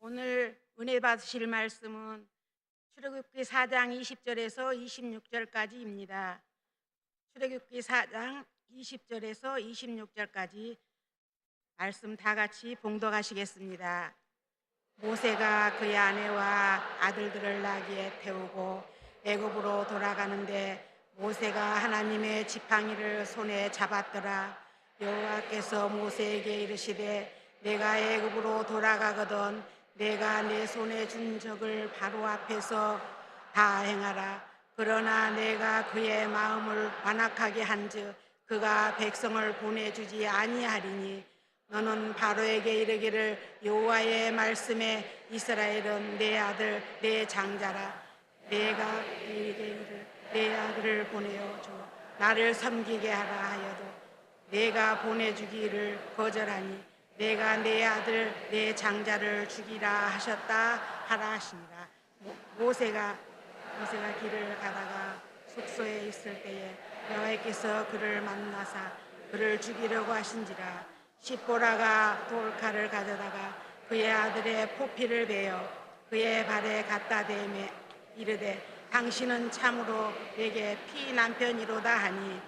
오늘 은혜 받으실 말씀은 출애굽기 4장 20절에서 26절까지입니다. 출애굽기 4장 20절에서 26절까지 말씀 다 같이 봉독하시겠습니다. 모세가 그의 아내와 아들들을 나귀에 태우고 애굽으로 돌아가는데 모세가 하나님의 지팡이를 손에 잡았더라. 여호와께서 모세에게 이르시되 내가 애굽으로 돌아가거든 내가 내 손에 준 적을 바로 앞에서 다 행하라. 그러나 내가 그의 마음을 완악하게 한즉 그가 백성을 보내주지 아니하리니 너는 바로에게 이르기를 여호와의 말씀에 이스라엘은 내 아들 내 장자라. 내가 그에게 이르 내 아들을 보내어 줘 나를 섬기게 하라 하여도 내가 보내주기를 거절하니 내가 내 아들 내 장자를 죽이라 하셨다 하라 하시니라. 모세가 길을 가다가 숙소에 있을 때에 여호와께서 그를 만나사 그를 죽이려고 하신지라. 십보라가 돌칼을 가져다가 그의 아들의 포피를 베어 그의 발에 갖다 대매 이르되 당신은 참으로 내게 피 남편이로다 하니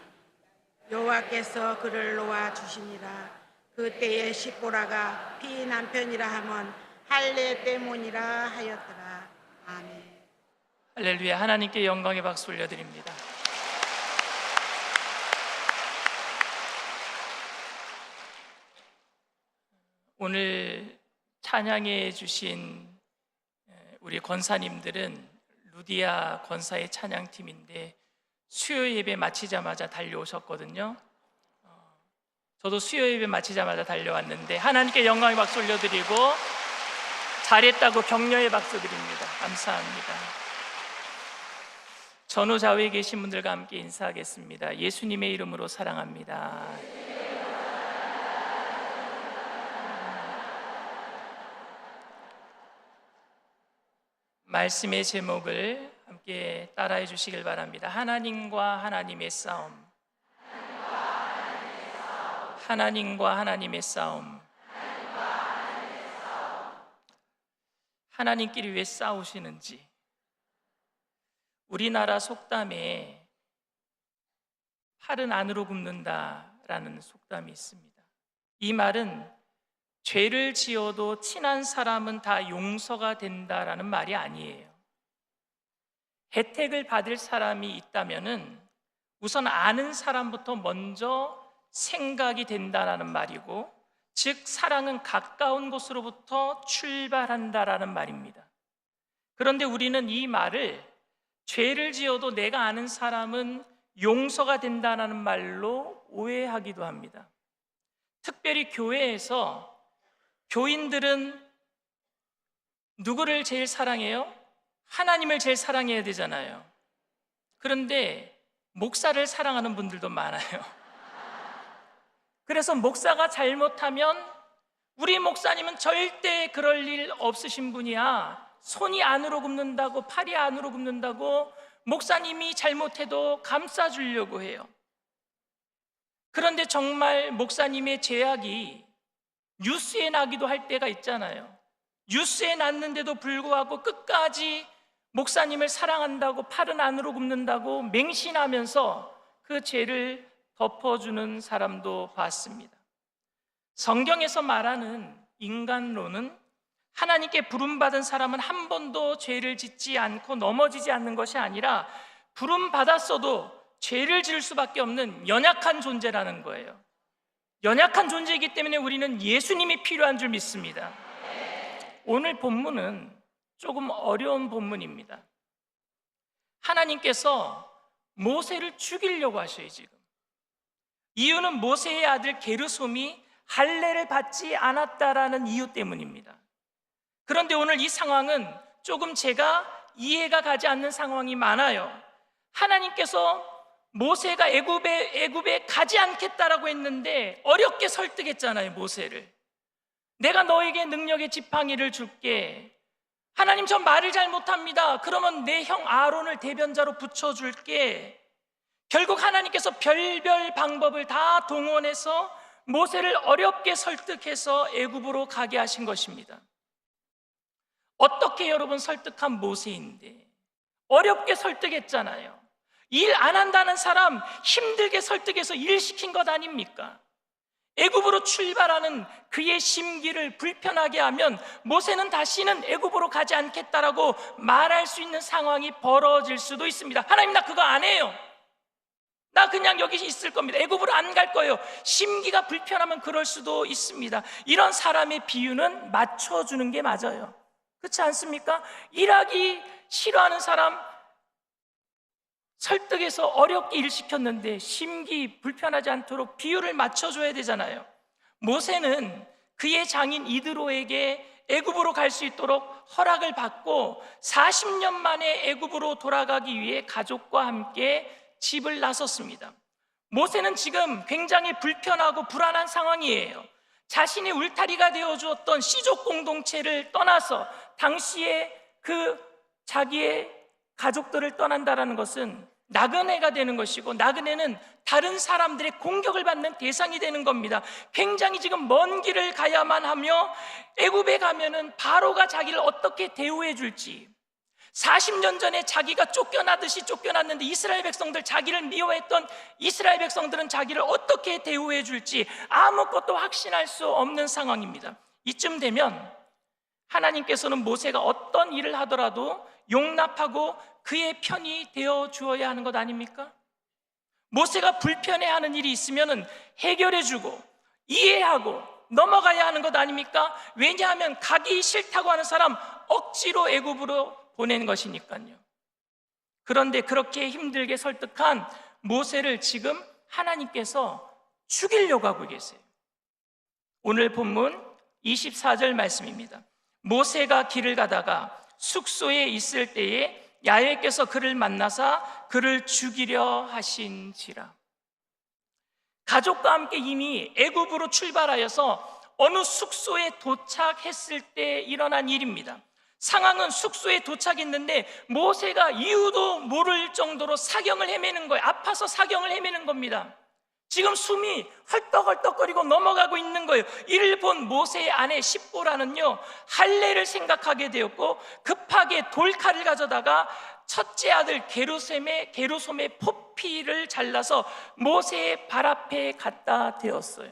여호와께서 그를 놓아 주시니라. 그때에 십보라가 피 남편이라 하면 할례 때문이라 하였더라. 아멘. 할렐루야. 하나님께 영광의 박수 올려드립니다. 오늘 찬양해 주신 우리 권사님들은 루디아 권사의 찬양팀인데 수요 예배 마치자마자 달려오셨거든요. 저도 수요 예배 마치자마자 달려왔는데 하나님께 영광의 박수 올려드리고 잘했다고 격려의 박수 드립니다. 감사합니다. 전후 좌우에 계신 분들과 함께 인사하겠습니다. 예수님의 이름으로 사랑합니다. 말씀의 제목을 함께 따라해 주시길 바랍니다. 하나님과 하나님의 싸움. 하나님과 하나님의 싸움. 하나님끼리 왜 싸우시는지. 우리나라 속담에 팔은 안으로 굽는다라는 속담이 있습니다. 이 말은 죄를 지어도 친한 사람은 다 용서가 된다라는 말이 아니에요. 혜택을 받을 사람이 있다면은 우선 아는 사람부터 먼저 생각이 된다라는 말이고, 즉 사랑은 가까운 곳으로부터 출발한다라는 말입니다. 그런데 우리는 이 말을 죄를 지어도 내가 아는 사람은 용서가 된다는 말로 오해하기도 합니다. 특별히 교회에서 교인들은 누구를 제일 사랑해요? 하나님을 제일 사랑해야 되잖아요. 그런데 목사를 사랑하는 분들도 많아요. 그래서 목사가 잘못하면 우리 목사님은 절대 그럴 일 없으신 분이야, 손이 안으로 굽는다고, 팔이 안으로 굽는다고 목사님이 잘못해도 감싸주려고 해요. 그런데 정말 목사님의 죄악이 뉴스에 나기도 할 때가 있잖아요. 뉴스에 났는데도 불구하고 끝까지 목사님을 사랑한다고, 팔은 안으로 굽는다고 맹신하면서 그 죄를 덮어주는 사람도 봤습니다. 성경에서 말하는 인간론은 하나님께 부름받은 사람은 한 번도 죄를 짓지 않고 넘어지지 않는 것이 아니라 부름받았어도 죄를 지을 수밖에 없는 연약한 존재라는 거예요. 연약한 존재이기 때문에 우리는 예수님이 필요한 줄 믿습니다. 오늘 본문은 조금 어려운 본문입니다. 하나님께서 모세를 죽이려고 하셔요. 지금 이유는 모세의 아들 게르솜이 할례를 받지 않았다라는 이유 때문입니다. 그런데 오늘 이 상황은 조금 제가 이해가 가지 않는 상황이 많아요. 하나님께서 모세가 애굽에 가지 않겠다라고 했는데 어렵게 설득했잖아요. 모세를. 내가 너에게 능력의 지팡이를 줄게. 하나님, 저 말을 잘못합니다. 그러면 내 형 아론을 대변자로 붙여줄게. 결국 하나님께서 별별 방법을 다 동원해서 모세를 어렵게 설득해서 애굽으로 가게 하신 것입니다. 어떻게 여러분 설득한 모세인데 어렵게 설득했잖아요. 일 안 한다는 사람 힘들게 설득해서 일 시킨 것 아닙니까? 애굽으로 출발하는 그의 심기를 불편하게 하면 모세는 다시는 애굽으로 가지 않겠다라고 말할 수 있는 상황이 벌어질 수도 있습니다. 하나님, 나 그거 안 해요. 나 그냥 여기 있을 겁니다. 애굽으로 안 갈 거예요. 심기가 불편하면 그럴 수도 있습니다. 이런 사람의 비유는 맞춰주는 게 맞아요. 그렇지 않습니까? 일하기 싫어하는 사람 설득해서 어렵게 일 시켰는데 심기 불편하지 않도록 비유를 맞춰줘야 되잖아요. 모세는 그의 장인 이드로에게 애굽으로 갈 수 있도록 허락을 받고 40년 만에 애굽으로 돌아가기 위해 가족과 함께 집을 나섰습니다. 모세는 지금 굉장히 불편하고 불안한 상황이에요. 자신의 울타리가 되어주었던 시족 공동체를 떠나서 당시에 그 자기의 가족들을 떠난다라는 것은 나그네가 되는 것이고, 나그네는 다른 사람들의 공격을 받는 대상이 되는 겁니다. 굉장히 지금 먼 길을 가야만 하며 애굽에 가면은 바로가 자기를 어떻게 대우해 줄지, 40년 전에 자기가 쫓겨나듯이 쫓겨났는데 이스라엘 백성들, 자기를 미워했던 이스라엘 백성들은 자기를 어떻게 대우해 줄지 아무것도 확신할 수 없는 상황입니다. 이쯤 되면 하나님께서는 모세가 어떤 일을 하더라도 용납하고 그의 편이 되어 주어야 하는 것 아닙니까? 모세가 불편해하는 일이 있으면 해결해 주고 이해하고 넘어가야 하는 것 아닙니까? 왜냐하면 가기 싫다고 하는 사람 억지로 애굽으로 보낸 것이니까요. 그런데 그렇게 힘들게 설득한 모세를 지금 하나님께서 죽이려고 하고 계세요. 오늘 본문 24절 말씀입니다. 모세가 길을 가다가 숙소에 있을 때에 야훼께서 그를 만나사 그를 죽이려 하신지라. 가족과 함께 이미 애굽으로 출발하여서 어느 숙소에 도착했을 때 일어난 일입니다. 상황은 숙소에 도착했는데 모세가 이유도 모를 정도로 사경을 헤매는 거예요. 아파서 사경을 헤매는 겁니다. 지금 숨이 헐떡헐떡거리고 넘어가고 있는 거예요. 이를 본 모세의 아내 십보라는요, 할례를 생각하게 되었고 급하게 돌칼을 가져다가 첫째 아들 게르솜의 포피를 잘라서 모세의 발 앞에 갖다 대었어요.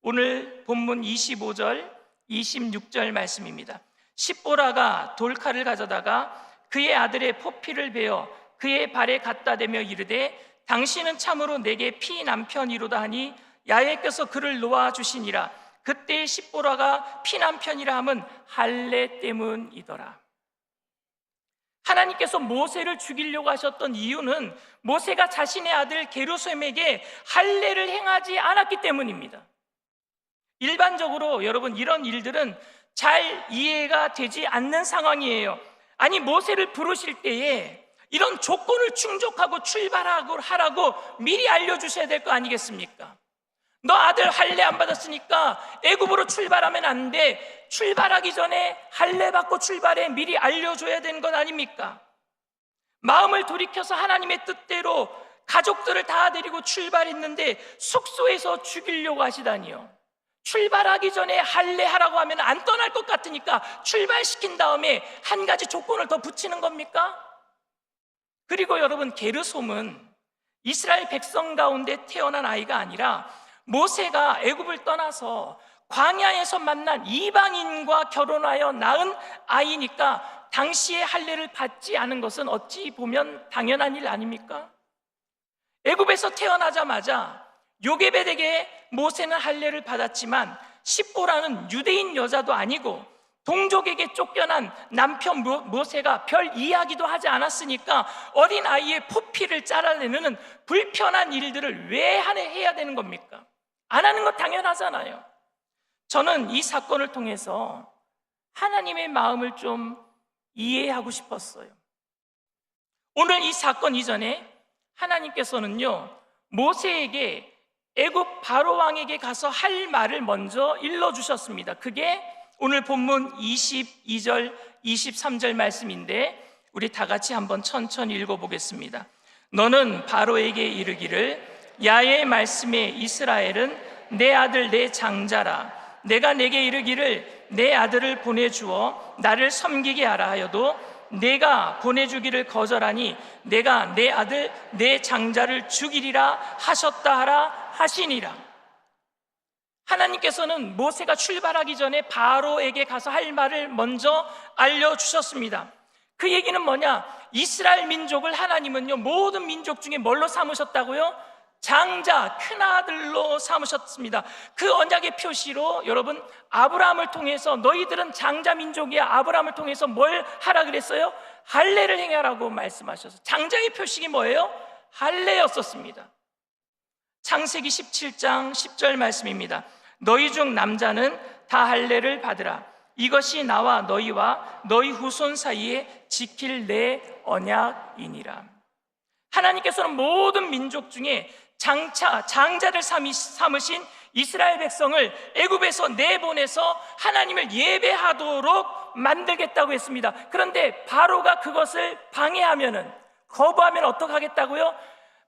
오늘 본문 25절 26절 말씀입니다. 십보라가 돌칼을 가져다가 그의 아들의 포피를 베어 그의 발에 갖다 대며 이르되 당신은 참으로 내게 피 남편이로다 하니 야훼께서 그를 놓아주시니라. 그때 십보라가 피 남편이라 함은 할례 때문이더라. 하나님께서 모세를 죽이려고 하셨던 이유는 모세가 자신의 아들 게르솜에게 할례를 행하지 않았기 때문입니다. 일반적으로 여러분 이런 일들은 잘 이해가 되지 않는 상황이에요. 아니, 모세를 부르실 때에 이런 조건을 충족하고 하라고 미리 알려주셔야 될 거 아니겠습니까? 너 아들 할례 안 받았으니까 애굽으로 출발하면 안 돼. 출발하기 전에 할례 받고 출발해. 미리 알려줘야 되는 건 아닙니까? 마음을 돌이켜서 하나님의 뜻대로 가족들을 다 데리고 출발했는데 숙소에서 죽이려고 하시다니요. 출발하기 전에 할례하라고 하면 안 떠날 것 같으니까 출발시킨 다음에 한 가지 조건을 더 붙이는 겁니까? 그리고 여러분, 게르솜은 이스라엘 백성 가운데 태어난 아이가 아니라 모세가 애굽을 떠나서 광야에서 만난 이방인과 결혼하여 낳은 아이니까 당시에 할례를 받지 않은 것은 어찌 보면 당연한 일 아닙니까? 애굽에서 태어나자마자 요게벳에게 모세는 할례를 받았지만 십보라는 유대인 여자도 아니고 동족에게 쫓겨난 남편 모세가 별 이야기도 하지 않았으니까 어린 아이의 포피를 잘라내는 불편한 일들을 왜 해야 되는 겁니까? 안 하는 건 당연하잖아요. 저는 이 사건을 통해서 하나님의 마음을 좀 이해하고 싶었어요. 오늘 이 사건 이전에 하나님께서는요, 모세에게 애굽 바로 왕에게 가서 할 말을 먼저 일러주셨습니다. 그게 오늘 본문 22절 23절 말씀인데 우리 다 같이 한번 천천히 읽어보겠습니다. 너는 바로에게 이르기를 야훼의 말씀에 이스라엘은 내 아들 내 장자라. 내가 내게 이르기를 내 아들을 보내주어 나를 섬기게 하라 하여도 내가 보내주기를 거절하니 내가 내 아들 내 장자를 죽이리라 하셨다 하라 하시니라. 하나님께서는 모세가 출발하기 전에 바로에게 가서 할 말을 먼저 알려주셨습니다. 그 얘기는 뭐냐? 이스라엘 민족을 하나님은요, 모든 민족 중에 뭘로 삼으셨다고요? 장자, 큰아들로 삼으셨습니다. 그 언약의 표시로 여러분, 아브라함을 통해서 너희들은 장자 민족이야. 아브라함을 통해서 뭘 하라 그랬어요? 할례를 행하라고 말씀하셔서 장자의 표식이 뭐예요? 할례였었습니다. 창세기 17장 10절 말씀입니다. 너희 중 남자는 다 할례를 받으라. 이것이 나와 너희와 너희 후손 사이에 지킬 내 언약이니라. 하나님께서는 모든 민족 중에 장자를 삼으신 이스라엘 백성을 애굽에서 내보내서 하나님을 예배하도록 만들겠다고 했습니다. 그런데 바로가 그것을 방해하면은, 거부하면 어떻게 하겠다고요?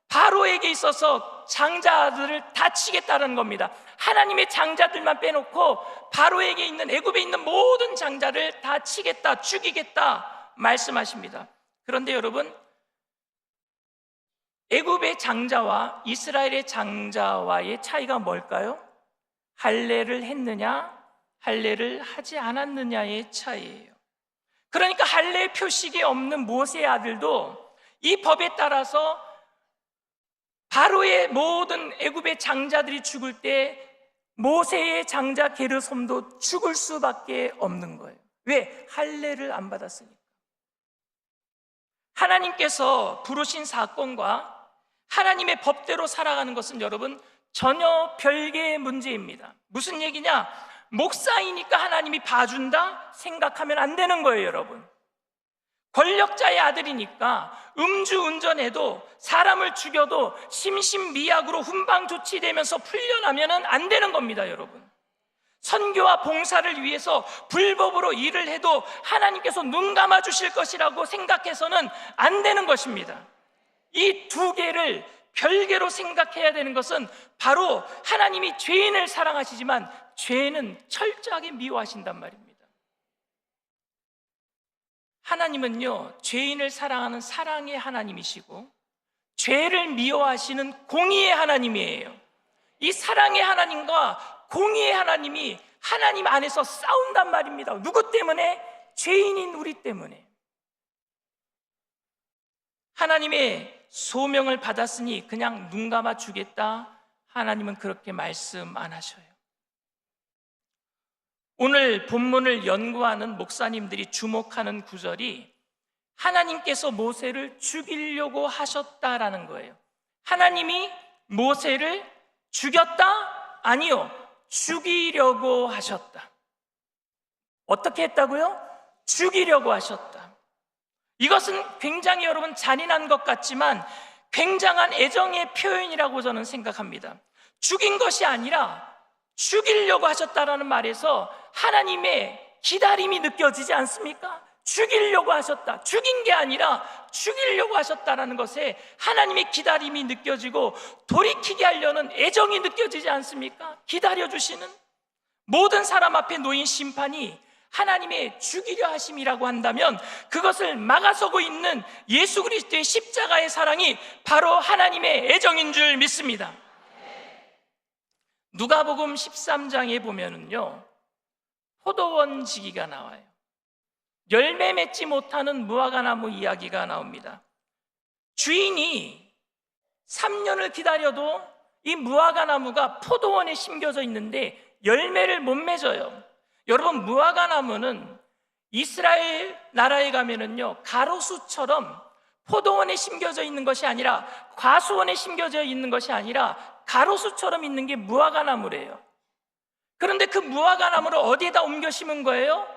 바로에게 있어서 장자들을 다 치겠다는 겁니다. 하나님의 장자들만 빼놓고 바로에게 있는, 애굽에 있는 모든 장자를 다 치겠다, 죽이겠다 말씀하십니다. 그런데 여러분, 애굽의 장자와 이스라엘의 장자와의 차이가 뭘까요? 할례를 했느냐, 할례를 하지 않았느냐의 차이예요. 그러니까 할례 표식이 없는 모세의 아들도 이 법에 따라서 바로의 모든 애굽의 장자들이 죽을 때 모세의 장자 게르솜도 죽을 수밖에 없는 거예요. 왜? 할례를 안 받았으니까. 하나님께서 부르신 사건과 하나님의 법대로 살아가는 것은 여러분 전혀 별개의 문제입니다. 무슨 얘기냐? 목사이니까 하나님이 봐준다 생각하면 안 되는 거예요, 여러분. 권력자의 아들이니까 음주운전해도 사람을 죽여도 심신미약으로 훈방 조치되면서 풀려나면 안 되는 겁니다, 여러분. 선교와 봉사를 위해서 불법으로 일을 해도 하나님께서 눈 감아 주실 것이라고 생각해서는 안 되는 것입니다. 이 두 개를 별개로 생각해야 되는 것은 바로 하나님이 죄인을 사랑하시지만 죄는 철저하게 미워하신단 말입니다. 하나님은요, 죄인을 사랑하는 사랑의 하나님이시고 죄를 미워하시는 공의의 하나님이에요. 이 사랑의 하나님과 공의의 하나님이 하나님 안에서 싸운단 말입니다. 누구 때문에? 죄인인 우리 때문에. 하나님의 소명을 받았으니 그냥 눈 감아 주겠다, 하나님은 그렇게 말씀 안 하셔요. 오늘 본문을 연구하는 목사님들이 주목하는 구절이 하나님께서 모세를 죽이려고 하셨다라는 거예요. 하나님이 모세를 죽였다? 아니요, 죽이려고 하셨다. 어떻게 했다고요? 죽이려고 하셨다. 이것은 굉장히 여러분 잔인한 것 같지만 굉장한 애정의 표현이라고 저는 생각합니다. 죽인 것이 아니라 죽이려고 하셨다라는 말에서 하나님의 기다림이 느껴지지 않습니까? 죽이려고 하셨다. 죽인 게 아니라 죽이려고 하셨다라는 것에 하나님의 기다림이 느껴지고 돌이키게 하려는 애정이 느껴지지 않습니까? 기다려주시는 모든 사람 앞에 놓인 심판이 하나님의 죽이려 하심이라고 한다면 그것을 막아서고 있는 예수 그리스도의 십자가의 사랑이 바로 하나님의 애정인 줄 믿습니다. 누가복음 13장에 보면은요, 포도원 지기가 나와요. 열매 맺지 못하는 무화과나무 이야기가 나옵니다. 주인이 3년을 기다려도 이 무화과나무가 포도원에 심겨져 있는데 열매를 못 맺어요. 여러분, 무화과나무는 이스라엘 나라에 가면은요, 가로수처럼 포도원에 심겨져 있는 것이 아니라, 과수원에 심겨져 있는 것이 아니라 가로수처럼 있는 게 무화과나무래요. 그런데 그 무화과나무를 어디에다 옮겨 심은 거예요?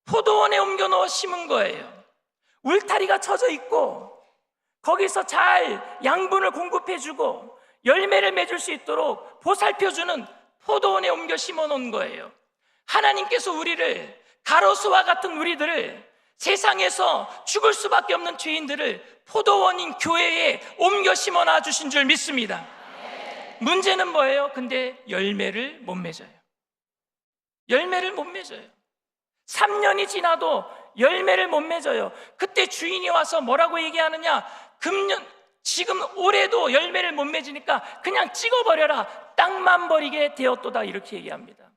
포도원에 옮겨 넣어 심은 거예요. 울타리가 쳐져 있고 거기서 잘 양분을 공급해주고 열매를 맺을 수 있도록 보살펴주는 포도원에 옮겨 심어 놓은 거예요. 하나님께서 우리를, 가로수와 같은 우리들을, 세상에서 죽을 수밖에 없는 죄인들을 포도원인 교회에 옮겨 심어 놔 주신 줄 믿습니다. 문제는 뭐예요? 근데 열매를 못 맺어요. 열매를 못 맺어요. 3년이 지나도 열매를 못 맺어요. 그때 주인이 와서 뭐라고 얘기하느냐? 지금 올해도 열매를 못 맺으니까 그냥 찍어버려라. 땅만 버리게 되었도다. 이렇게 얘기합니다.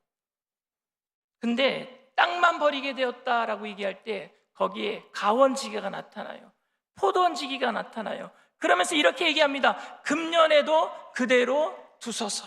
근데 땅만 버리게 되었다라고 얘기할 때 거기에 가원지기가 나타나요. 포도원지기가 나타나요. 그러면서 이렇게 얘기합니다. 금년에도 그대로 두소서.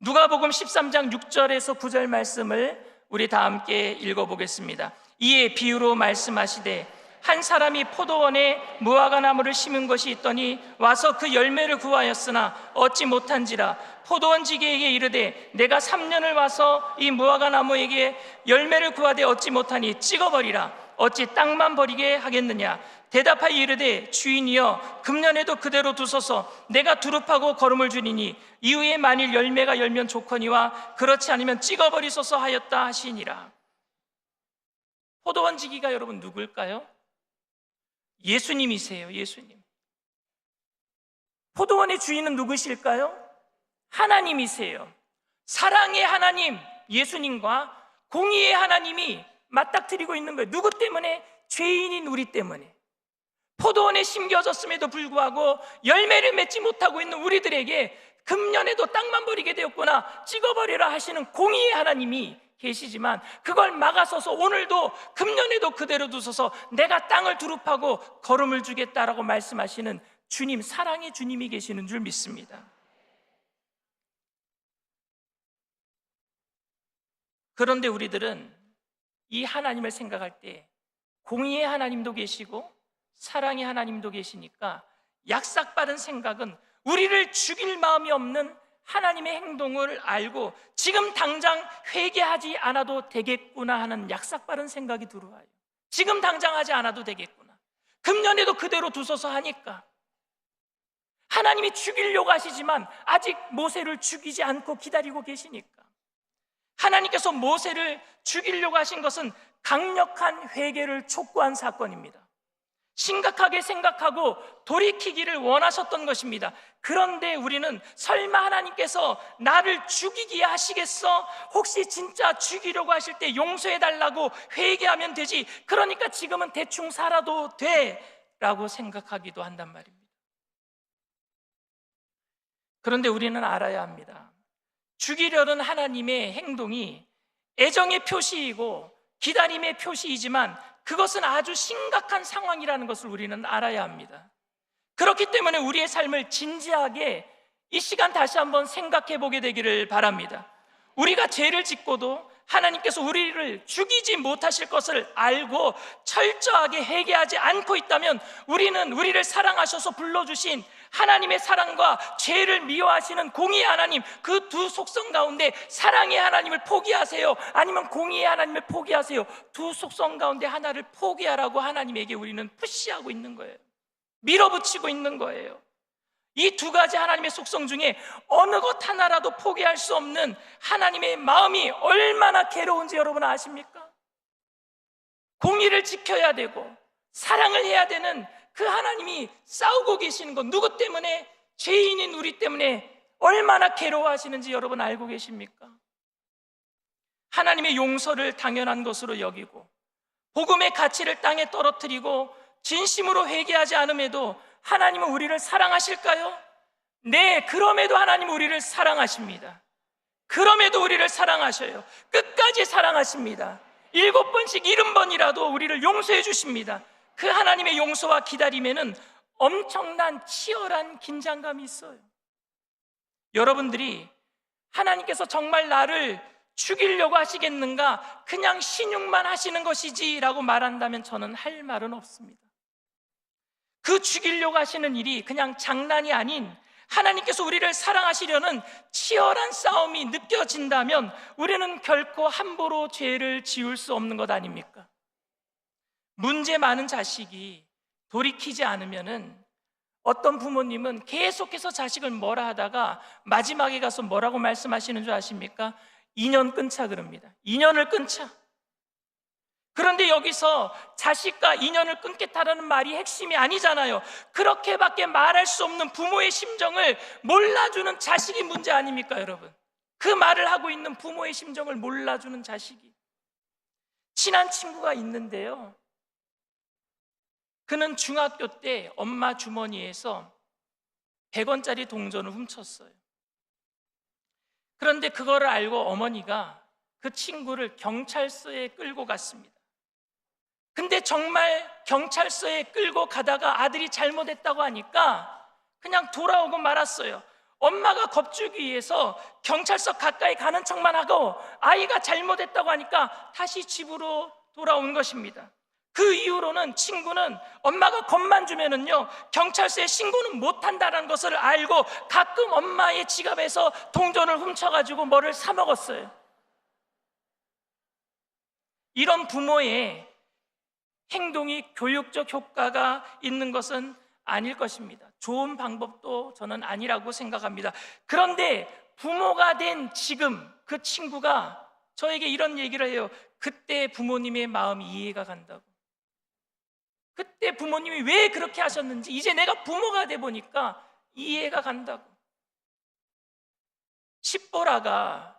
누가복음 13장 6절에서 9절 말씀을 우리 다 함께 읽어보겠습니다. 이에 비유로 말씀하시되 한 사람이 포도원에 무화과 나무를 심은 것이 있더니 와서 그 열매를 구하였으나 얻지 못한지라 포도원 지기에게 이르되 내가 3년을 와서 이 무화과 나무에게 열매를 구하되 얻지 못하니 찍어버리라. 어찌 땅만 버리게 하겠느냐? 대답하여 이르되 주인이여 금년에도 그대로 두소서. 내가 두릅하고 거름을 주리니 이후에 만일 열매가 열면 좋거니와 그렇지 않으면 찍어버리소서 하였다 하시니라. 포도원 지기가 여러분 누굴까요? 예수님이세요. 예수님. 포도원의 주인은 누구실까요? 하나님이세요. 사랑의 하나님 예수님과 공의의 하나님이 맞닥뜨리고 있는 거예요. 누구 때문에? 죄인인 우리 때문에. 포도원에 심겨졌음에도 불구하고 열매를 맺지 못하고 있는 우리들에게 금년에도 땅만 버리게 되었구나, 찍어버리라 하시는 공의의 하나님이 계시지만 그걸 막아서서 오늘도 금년에도 그대로 두소서 내가 땅을 두릅하고 거름을 주겠다라고 말씀하시는 주님, 사랑의 주님이 계시는 줄 믿습니다. 그런데 우리들은 이 하나님을 생각할 때 공의의 하나님도 계시고 사랑의 하나님도 계시니까 약삭빠른 생각은 우리를 죽일 마음이 없는 하나님의 행동을 알고 지금 당장 회개하지 않아도 되겠구나 하는 약삭빠른 생각이 들어와요. 지금 당장 하지 않아도 되겠구나. 금년에도 그대로 두소서 하니까 하나님이 죽이려고 하시지만 아직 모세를 죽이지 않고 기다리고 계시니까 하나님께서 모세를 죽이려고 하신 것은 강력한 회개를 촉구한 사건입니다. 심각하게 생각하고 돌이키기를 원하셨던 것입니다. 그런데 우리는 설마 하나님께서 나를 죽이게 하시겠어? 혹시 진짜 죽이려고 하실 때 용서해달라고 회개하면 되지, 그러니까 지금은 대충 살아도 돼 라고 생각하기도 한단 말입니다. 그런데 우리는 알아야 합니다. 죽이려는 하나님의 행동이 애정의 표시이고 기다림의 표시이지만 그것은 아주 심각한 상황이라는 것을 우리는 알아야 합니다. 그렇기 때문에 우리의 삶을 진지하게 이 시간 다시 한번 생각해 보게 되기를 바랍니다. 우리가 죄를 짓고도 하나님께서 우리를 죽이지 못하실 것을 알고 철저하게 회개하지 않고 있다면 우리는 우리를 사랑하셔서 불러주신 하나님의 사랑과 죄를 미워하시는 공의의 하나님, 그 두 속성 가운데 사랑의 하나님을 포기하세요, 아니면 공의의 하나님을 포기하세요. 두 속성 가운데 하나를 포기하라고 하나님에게 우리는 푸시하고 있는 거예요. 밀어붙이고 있는 거예요. 이 두 가지 하나님의 속성 중에 어느 것 하나라도 포기할 수 없는 하나님의 마음이 얼마나 괴로운지 여러분 아십니까? 공의를 지켜야 되고 사랑을 해야 되는 그 하나님이 싸우고 계시는 것, 누구 때문에? 죄인인 우리 때문에 얼마나 괴로워하시는지 여러분 알고 계십니까? 하나님의 용서를 당연한 것으로 여기고 복음의 가치를 땅에 떨어뜨리고 진심으로 회개하지 않음에도 하나님은 우리를 사랑하실까요? 네, 그럼에도 하나님은 우리를 사랑하십니다. 그럼에도 우리를 사랑하셔요. 끝까지 사랑하십니다. 7번씩 70번이라도 우리를 용서해 주십니다. 그 하나님의 용서와 기다림에는 엄청난 치열한 긴장감이 있어요. 여러분들이 하나님께서 정말 나를 죽이려고 하시겠는가, 그냥 신용만 하시는 것이지 라고 말한다면 저는 할 말은 없습니다. 그 죽이려고 하시는 일이 그냥 장난이 아닌 하나님께서 우리를 사랑하시려는 치열한 싸움이 느껴진다면 우리는 결코 함부로 죄를 지을 수 없는 것 아닙니까? 문제 많은 자식이 돌이키지 않으면은 어떤 부모님은 계속해서 자식을 뭐라 하다가 마지막에 가서 뭐라고 말씀하시는 줄 아십니까? 2년 끊자 그럽니다. 2년을 끊자. 그런데 여기서 자식과 인연을 끊겠다라는 말이 핵심이 아니잖아요. 그렇게밖에 말할 수 없는 부모의 심정을 몰라주는 자식이 문제 아닙니까 여러분? 그 말을 하고 있는 부모의 심정을 몰라주는 자식이. 친한 친구가 있는데요, 그는 중학교 때 엄마 주머니에서 100원짜리 동전을 훔쳤어요. 그런데 그거를 알고 어머니가 그 친구를 경찰서에 끌고 갔습니다. 근데 정말 경찰서에 끌고 가다가 아들이 잘못했다고 하니까 그냥 돌아오고 말았어요. 엄마가 겁주기 위해서 경찰서 가까이 가는 척만 하고 아이가 잘못했다고 하니까 다시 집으로 돌아온 것입니다. 그 이후로는 친구는 엄마가 겁만 주면은요, 경찰서에 신고는 못한다는 것을 알고 가끔 엄마의 지갑에서 동전을 훔쳐가지고 뭐를 사 먹었어요. 이런 부모의 행동이 교육적 효과가 있는 것은 아닐 것입니다. 좋은 방법도 저는 아니라고 생각합니다. 그런데 부모가 된 지금 그 친구가 저에게 이런 얘기를 해요. 그때 부모님의 마음이 이해가 간다고. 그때 부모님이 왜 그렇게 하셨는지 이제 내가 부모가 돼 보니까 이해가 간다고. 십보라가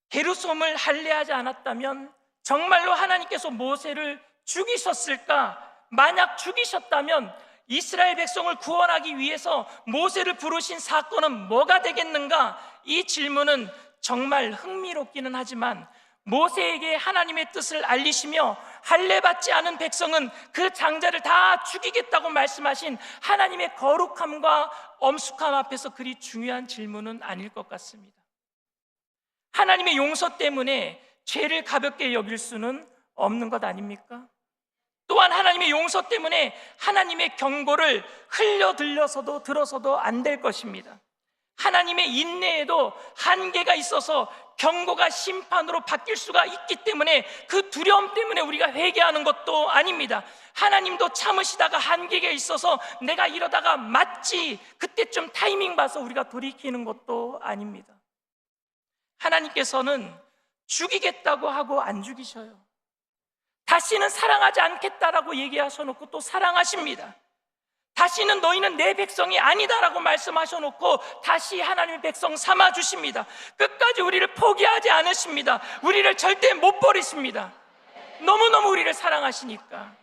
게르솜을 할례하지 않았다면 정말로 하나님께서 모세를 죽이셨을까? 만약 죽이셨다면 이스라엘 백성을 구원하기 위해서 모세를 부르신 사건은 뭐가 되겠는가? 이 질문은 정말 흥미롭기는 하지만 모세에게 하나님의 뜻을 알리시며 할례받지 않은 백성은 그 장자를 다 죽이겠다고 말씀하신 하나님의 거룩함과 엄숙함 앞에서 그리 중요한 질문은 아닐 것 같습니다. 하나님의 용서 때문에 죄를 가볍게 여길 수는 없는 것 아닙니까? 또한 하나님의 용서 때문에 하나님의 경고를 흘려 들어서도 안 될 것입니다. 하나님의 인내에도 한계가 있어서 경고가 심판으로 바뀔 수가 있기 때문에 그 두려움 때문에 우리가 회개하는 것도 아닙니다. 하나님도 참으시다가 한계가 있어서 내가 이러다가 맞지, 그때쯤 타이밍 봐서 우리가 돌이키는 것도 아닙니다. 하나님께서는 죽이겠다고 하고 안 죽이셔요. 다시는 사랑하지 않겠다라고 얘기하셔놓고 또 사랑하십니다. 다시는 너희는 내 백성이 아니다라고 말씀하셔놓고 다시 하나님의 백성 삼아주십니다. 끝까지 우리를 포기하지 않으십니다. 우리를 절대 못 버리십니다. 너무너무 우리를 사랑하시니까.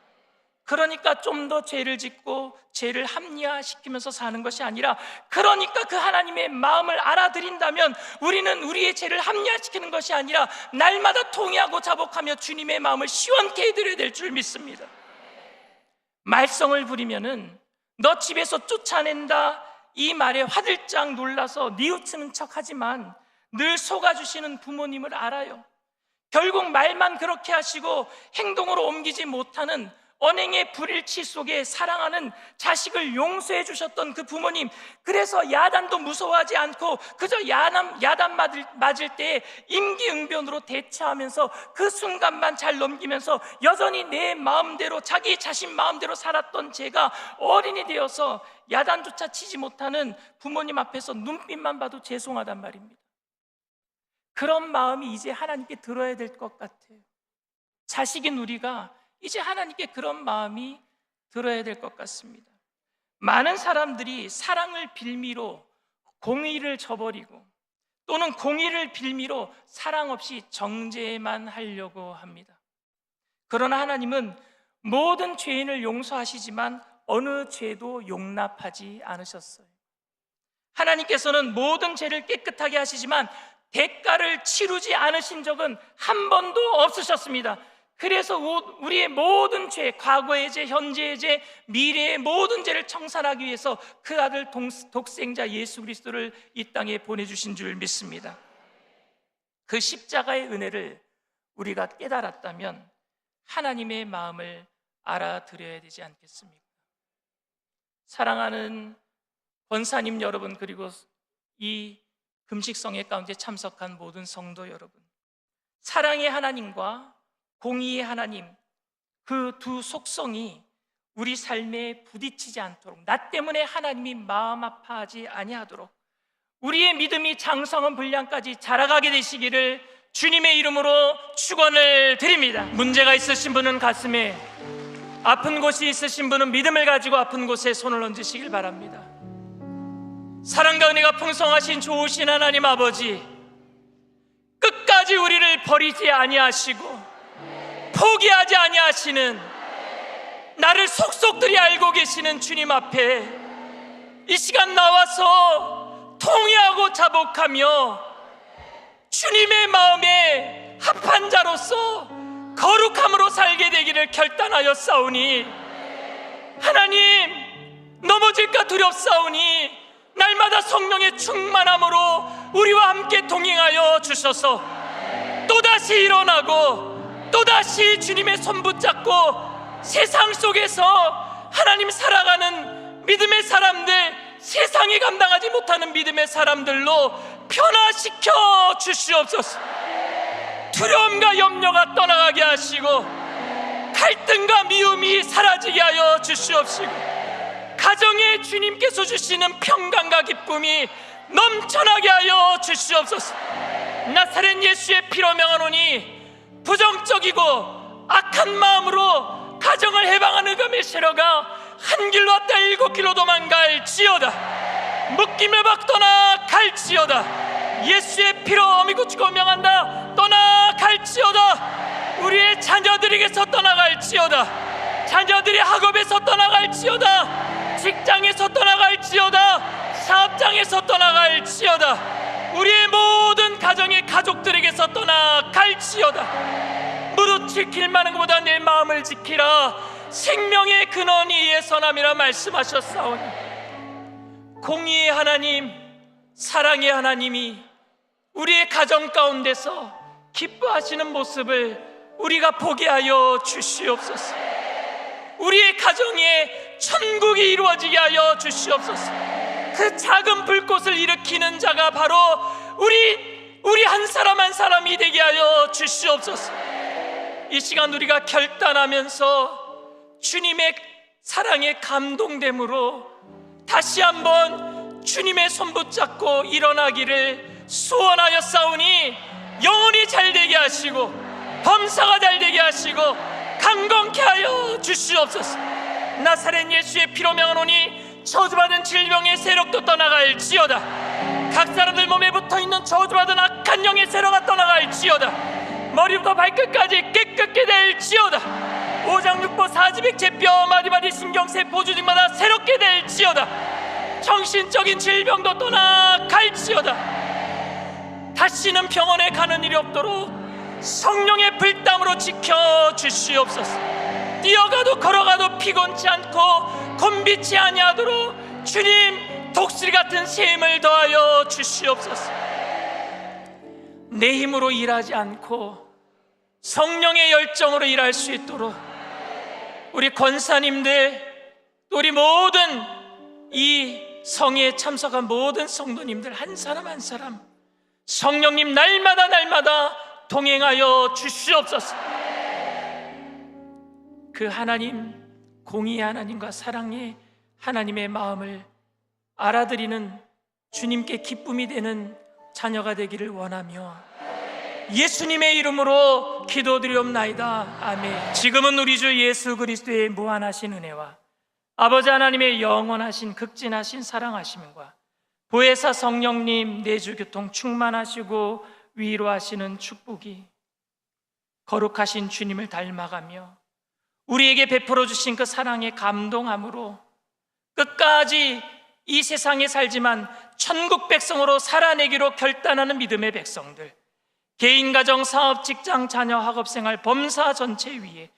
그러니까 좀 더 죄를 짓고 죄를 합리화시키면서 사는 것이 아니라, 그러니까 그 하나님의 마음을 알아들인다면 우리는 우리의 죄를 합리화시키는 것이 아니라 날마다 통회하고 자복하며 주님의 마음을 시원케 해드려야 될 줄 믿습니다. 말썽을 부리면은 너 집에서 쫓아낸다, 이 말에 화들짝 놀라서 뉘우치는 척하지만 늘 속아주시는 부모님을 알아요. 결국 말만 그렇게 하시고 행동으로 옮기지 못하는 언행의 불일치 속에 사랑하는 자식을 용서해 주셨던 그 부모님, 그래서 야단도 무서워하지 않고 그저 야단 맞을 때 임기응변으로 대처하면서 그 순간만 잘 넘기면서 여전히 내 마음대로, 자기 자신 마음대로 살았던 제가 어린이 되어서 야단조차 치지 못하는 부모님 앞에서 눈빛만 봐도 죄송하단 말입니다. 그런 마음이 이제 하나님께 들어야 될 것 같아요. 자식인 우리가 이제 하나님께 그런 마음이 들어야 될 것 같습니다. 많은 사람들이 사랑을 빌미로 공의를 저버리고 또는 공의를 빌미로 사랑 없이 정죄만 하려고 합니다. 그러나 하나님은 모든 죄인을 용서하시지만 어느 죄도 용납하지 않으셨어요. 하나님께서는 모든 죄를 깨끗하게 하시지만 대가를 치르지 않으신 적은 한 번도 없으셨습니다. 그래서 우리의 모든 죄, 과거의 죄, 현재의 죄, 미래의 모든 죄를 청산하기 위해서 그 아들 독생자 예수 그리스도를 이 땅에 보내주신 줄 믿습니다. 그 십자가의 은혜를 우리가 깨달았다면 하나님의 마음을 알아들여야 되지 않겠습니까? 사랑하는 권사님 여러분, 그리고 이 금식성회 가운데 참석한 모든 성도 여러분, 사랑의 하나님과 공의의 하나님, 그 두 속성이 우리 삶에 부딪히지 않도록, 나 때문에 하나님이 마음 아파하지 아니하도록 우리의 믿음이 장성한 분량까지 자라가게 되시기를 주님의 이름으로 축원을 드립니다. 문제가 있으신 분은 가슴에, 아픈 곳이 있으신 분은 믿음을 가지고 아픈 곳에 손을 얹으시길 바랍니다. 사랑과 은혜가 풍성하신 좋으신 하나님 아버지, 끝까지 우리를 버리지 아니하시고 포기하지 아니하시는, 나를 속속들이 알고 계시는 주님 앞에 이 시간 나와서 통회하고 자복하며 주님의 마음에 합한 자로서 거룩함으로 살게 되기를 결단하여 싸우니, 하나님, 넘어질까 두렵사오니 날마다 성령의 충만함으로 우리와 함께 동행하여 주셔서 또다시 일어나고 또다시 주님의 손 붙잡고 세상 속에서 하나님 살아가는 믿음의 사람들, 세상이 감당하지 못하는 믿음의 사람들로 변화시켜 주시옵소서. 두려움과 염려가 떠나가게 하시고 갈등과 미움이 사라지게 하여 주시옵시고, 가정에 주님께서 주시는 평강과 기쁨이 넘쳐나게 하여 주시옵소서. 나사렛 예수의 피로 명하노니 부정적이고 악한 마음으로 가정을 해방하는 그 메시러가 한 길로 왔다 7길로 도망갈지어다. 묶임을 박 떠나갈지어다. 예수의 피로 어미 고치고 명한다. 떠나갈지어다. 우리의 자녀들에게서 떠나갈지어다. 자녀들의 학업에서 떠나갈지어다. 직장에서 떠나갈지어다. 사업장에서 떠나갈지어다. 우리의 모든 가정의 가족들에게서 떠나갈지어다. 무릇 지킬 만한 것보다 내 마음을 지키라. 생명의 근원이 이에 선함이라 말씀하셨사오니, 공의의 하나님, 사랑의 하나님이 우리의 가정 가운데서 기뻐하시는 모습을 우리가 보게 하여 주시옵소서. 우리의 가정에 천국이 이루어지게 하여 주시옵소서. 그 작은 불꽃을 일으키는 자가 바로 우리 한 사람 한 사람이 되게 하여 주시옵소서. 이 시간 우리가 결단하면서 주님의 사랑에 감동됨으로 다시 한번 주님의 손 붙잡고 일어나기를 소원하여 싸우니, 영혼이 잘되게 하시고 범사가 잘되게 하시고 강건케 하여 주시옵소서. 나사렛 예수의 피로 명하노니 저주받은 질병의 세력도 떠나갈지어다. 각 사람들 몸에 붙어있는 저주받은 악한 영의 세력가 떠나갈지어다. 머리부터 발끝까지 깨끗게 될지어다. 오장육부 사지백 제뼈 마디마디 신경세포 조직마다 새롭게 될지어다. 정신적인 질병도 떠나갈지어다. 다시는 병원에 가는 일이 없도록 성령의 불땀으로 지켜주시옵소서. 뛰어가도 걸어가도 피곤치 않고 곤비치 아니하도록 주님 독수리 같은 셈을 더하여 주시옵소서. 내 힘으로 일하지 않고 성령의 열정으로 일할 수 있도록 우리 권사님들, 또 우리 모든 이 성회에 참석한 모든 성도님들 한 사람 한 사람 성령님 날마다 동행하여 주시옵소서. 그 하나님, 공의의 하나님과 사랑의 하나님의 마음을 알아들이는 주님께 기쁨이 되는 자녀가 되기를 원하며 예수님의 이름으로 기도드리옵나이다. 아멘. 지금은 우리 주 예수 그리스도의 무한하신 은혜와 아버지 하나님의 영원하신 극진하신 사랑하심과 보혜사 성령님 내주 교통 충만하시고 위로하시는 축복이 거룩하신 주님을 닮아가며 우리에게 베풀어 주신 그 사랑의 감동함으로 끝까지 이 세상에 살지만 천국 백성으로 살아내기로 결단하는 믿음의 백성들, 개인, 가정, 사업, 직장, 자녀, 학업생활, 범사 전체 위에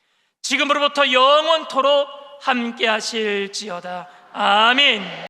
지금으로부터 영원토록 함께 하실지어다. 아멘.